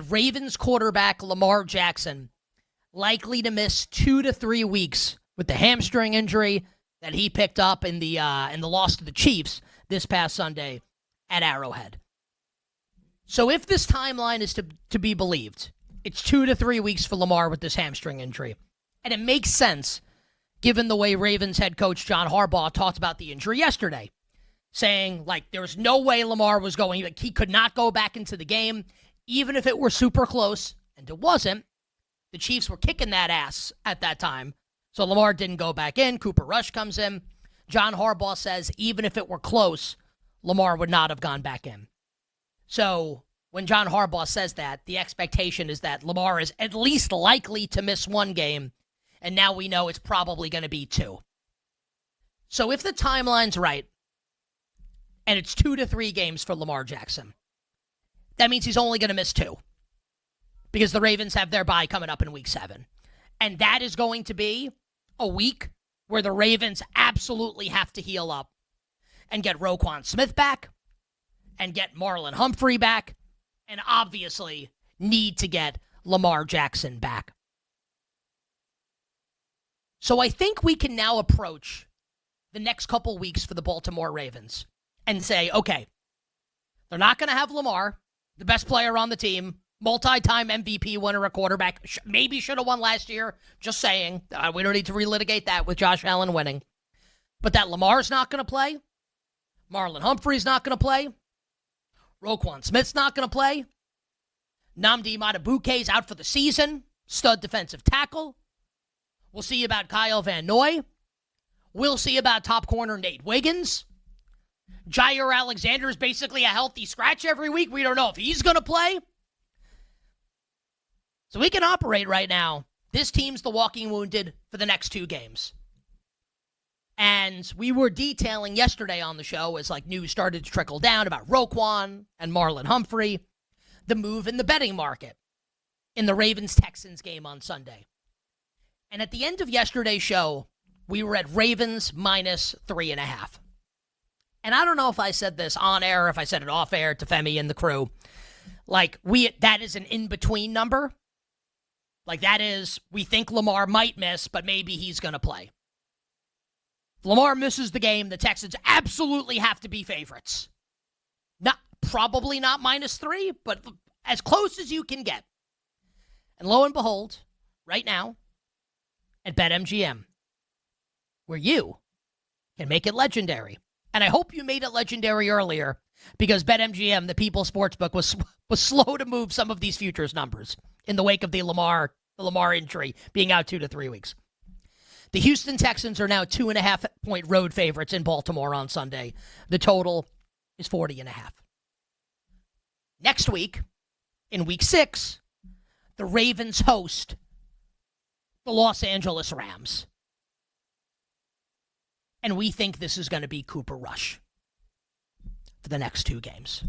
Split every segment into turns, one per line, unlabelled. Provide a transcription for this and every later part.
Ravens quarterback Lamar Jackson likely to miss 2 to 3 weeks with the hamstring injury that he picked up in the loss to the Chiefs this past Sunday at Arrowhead. So if this timeline is to be believed, it's 2 to 3 weeks for Lamar with this hamstring injury. And it makes sense given the way Ravens head coach John Harbaugh talked about the injury yesterday, saying, there was no way Lamar was going, he could not go back into the game, even if it were super close, and it wasn't. The Chiefs were kicking that ass at that time, so Lamar didn't go back in. Cooper Rush comes in. John Harbaugh says even if it were close, Lamar would not have gone back in. So when John Harbaugh says that, the expectation is that Lamar is at least likely to miss 1 game, and now we know it's probably going to be 2. So if the timeline's right, and it's 2 to 3 games for Lamar Jackson, that means he's only going to miss 2 because the Ravens have their bye coming up in week 7. And that is going to be a week where the Ravens absolutely have to heal up and get Roquan Smith back and get Marlon Humphrey back and obviously need to get Lamar Jackson back. So I think we can now approach the next couple weeks for the Baltimore Ravens and say, okay, they're not going to have Lamar, the best player on the team, multi-time MVP winner, a quarterback, maybe should have won last year, just saying. We don't need to relitigate that with Josh Allen winning. But that Lamar's not going to play, Marlon Humphrey's not going to play, Roquan Smith's not going to play, Nnamdi Madubuike's out for the season, stud defensive tackle. We'll see about Kyle Van Noy. We'll see about top corner Nate Wiggins. Jair Alexander is basically a healthy scratch every week. We don't know if he's going to play. So we can operate right now. This team's the walking wounded for the next 2 games. And we were detailing yesterday on the show as news started to trickle down about Roquan and Marlon Humphrey, the move in the betting market in the Ravens-Texans game on Sunday. And at the end of yesterday's show, we were at Ravens minus 3.5. And I don't know if I said this on air or if I said it off air to Femi and the crew. That is an in-between number. That is, we think Lamar might miss, but maybe he's going to play. If Lamar misses the game, the Texans absolutely have to be favorites. Probably not minus 3, but as close as you can get. And lo and behold, right now, at BetMGM, where you can make it legendary. And I hope you made it legendary earlier because BetMGM, the People's Sportsbook, was slow to move some of these futures numbers in the wake of the Lamar injury being out 2 to 3 weeks. The Houston Texans are now 2.5-point road favorites in Baltimore on Sunday. The total is 40.5. Next week, in week 6, the Ravens host the Los Angeles Rams. And we think this is going to be Cooper Rush for the next 2 games.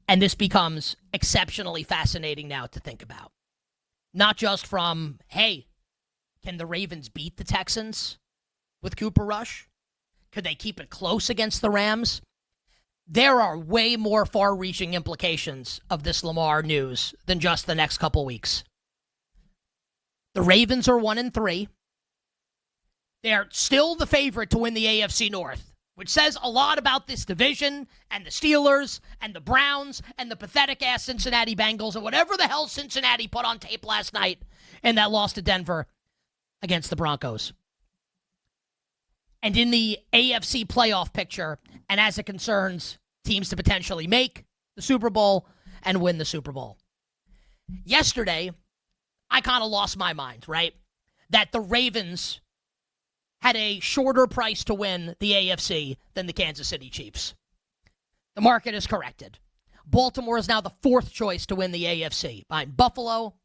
And this becomes exceptionally fascinating now to think about. Not just from, hey, can the Ravens beat the Texans with Cooper Rush? Could they keep it close against the Rams? There are way more far-reaching implications of this Lamar news than just the next couple weeks. The Ravens are 1-3. They're still the favorite to win the AFC North, which says a lot about this division and the Steelers and the Browns and the pathetic-ass Cincinnati Bengals and whatever the hell Cincinnati put on tape last night in that loss to Denver against the Broncos. And in the AFC playoff picture, and as it concerns teams to potentially make the Super Bowl and win the Super Bowl. Yesterday, I kind of lost my mind, right? That the Ravens had a shorter price to win the AFC than the Kansas City Chiefs. The market is corrected. Baltimore is now the 4th choice to win the AFC behind Buffalo,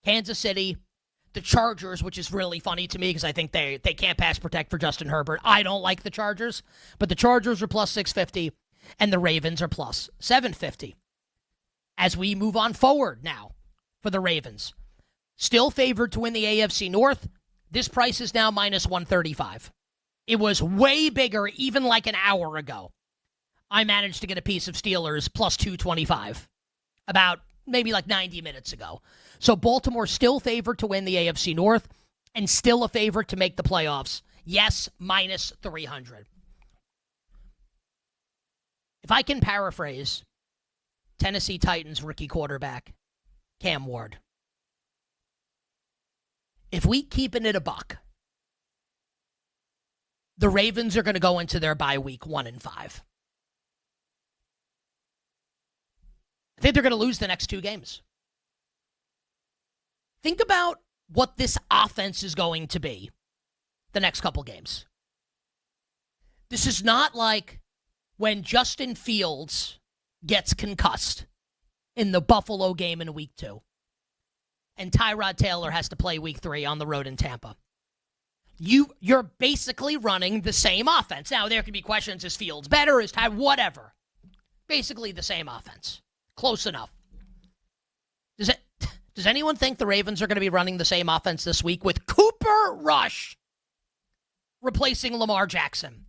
Kansas City, the Chargers, which is really funny to me because I think they can't pass protect for Justin Herbert. I don't like the Chargers, but the Chargers are plus 650 and the Ravens are plus 750. As we move on forward now for the Ravens, still favored to win the AFC North. This price is now minus 135. It was way bigger even like an hour ago. I managed to get a piece of Steelers plus 225 about maybe like 90 minutes ago. So Baltimore still favored to win the AFC North and still a favorite to make the playoffs. Yes, minus 300. If I can paraphrase Tennessee Titans rookie quarterback Cam Ward, if we keeping it a buck, the Ravens are going to go into their bye week 1-5. I think they're going to lose the next 2 games. Think about what this offense is going to be the next couple games. This is not like when Justin Fields gets concussed in the Buffalo game in week 2 and Tyrod Taylor has to play week 3 on the road in Tampa. You're basically running the same offense. Now, there can be questions, is Fields better, is Ty, whatever. Basically the same offense. Close enough. Does anyone think the Ravens are going to be running the same offense this week with Cooper Rush replacing Lamar Jackson?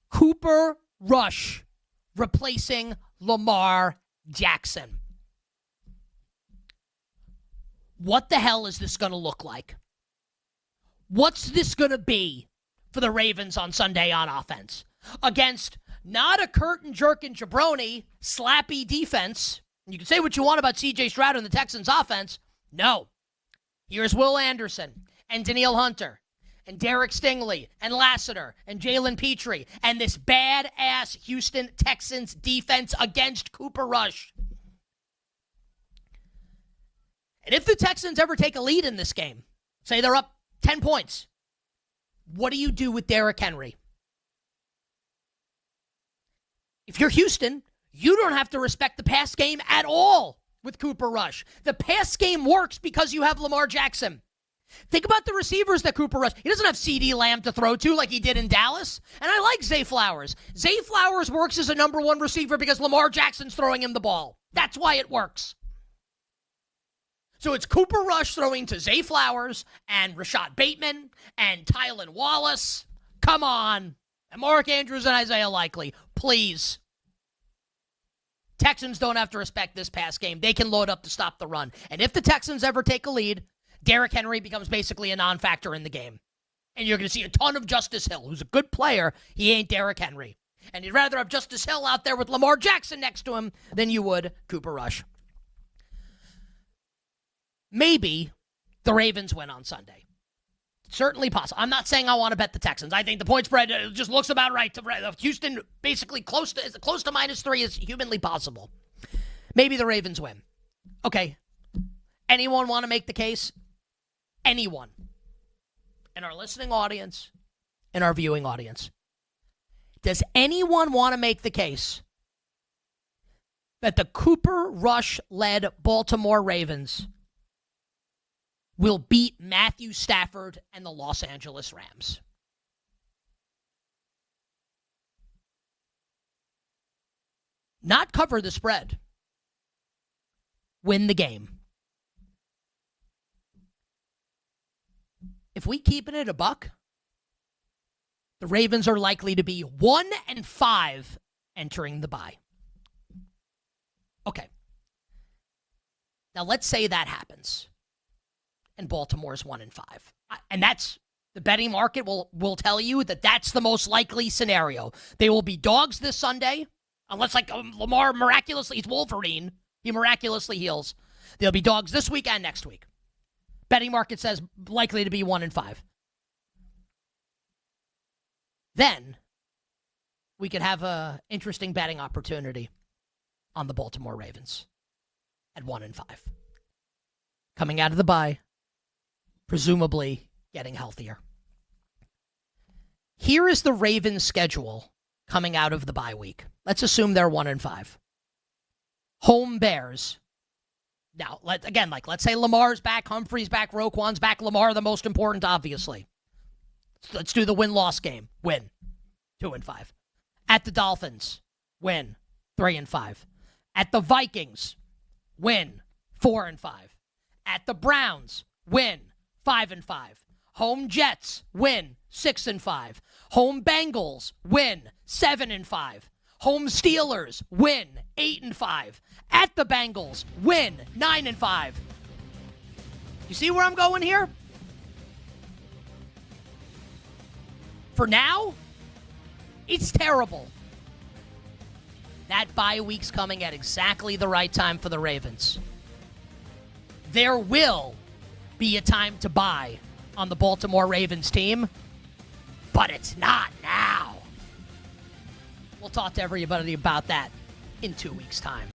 Cooper Rush replacing Lamar Jackson. What the hell is this going to look like? What's this going to be for the Ravens on Sunday on offense? Against not a curtain-jerking jabroni, slappy defense. You can say what you want about C.J. Stroud and the Texans offense. No. Here's Will Anderson and Danielle Hunter and Derek Stingley and Lassiter and Jalen Petrie and this badass Houston Texans defense against Cooper Rush. And if the Texans ever take a lead in this game, say they're up 10 points, what do you do with Derrick Henry? If you're Houston, you don't have to respect the pass game at all with Cooper Rush. The pass game works because you have Lamar Jackson. Think about the receivers that Cooper Rush. He doesn't have CeeDee Lamb to throw to like he did in Dallas. And I like Zay Flowers. Zay Flowers works as a number 1 receiver because Lamar Jackson's throwing him the ball. That's why it works. So it's Cooper Rush throwing to Zay Flowers and Rashad Bateman and Tylan Wallace. Come on. And Mark Andrews and Isaiah Likely. Please. Texans don't have to respect this pass game. They can load up to stop the run. And if the Texans ever take a lead, Derrick Henry becomes basically a non-factor in the game. And you're going to see a ton of Justice Hill, who's a good player. He ain't Derrick Henry. And you'd rather have Justice Hill out there with Lamar Jackson next to him than you would Cooper Rush. Maybe the Ravens win on Sunday. Certainly possible. I'm not saying I want to bet the Texans. I think the point spread just looks about right. Houston basically close to -3 is humanly possible. Maybe the Ravens win. Okay. Anyone want to make the case? Anyone. In our listening audience, in our viewing audience. Does anyone want to make the case that the Cooper Rush-led Baltimore Ravens will beat Matthew Stafford and the Los Angeles Rams? Not cover the spread. Win the game. If we keep it at a buck, the Ravens are likely to be 1-5 entering the bye. Okay. Now let's say that happens. And Baltimore's 1-5. And that's, the betting market will tell you that that's the most likely scenario. They will be dogs this Sunday, unless like Lamar miraculously, he's Wolverine, he miraculously heals. They'll be dogs this week and next week. Betting market says likely to be 1-5. Then we could have an interesting betting opportunity on the Baltimore Ravens at 1-5. Coming out of the bye, presumably getting healthier. Here is the Ravens' schedule coming out of the bye week. Let's assume they're 1-5. Home Bears. Now, let's say Lamar's back, Humphrey's back, Roquan's back, Lamar the most important, obviously. Let's do the win-loss game. Win. 2-5. At the Dolphins. Win. 3-5. At the Vikings. Win. 4-5. At the Browns. Win. 5-5. Home Jets. Win. 6-5. Home Bengals. Win. 7-5. Home Steelers, win, 8-5. At the Bengals, win, 9-5. You see where I'm going here? For now, it's terrible. That bye week's coming at exactly the right time for the Ravens. There will be a time to buy on the Baltimore Ravens team, but it's not now. We'll talk to everybody about that in 2 weeks' time.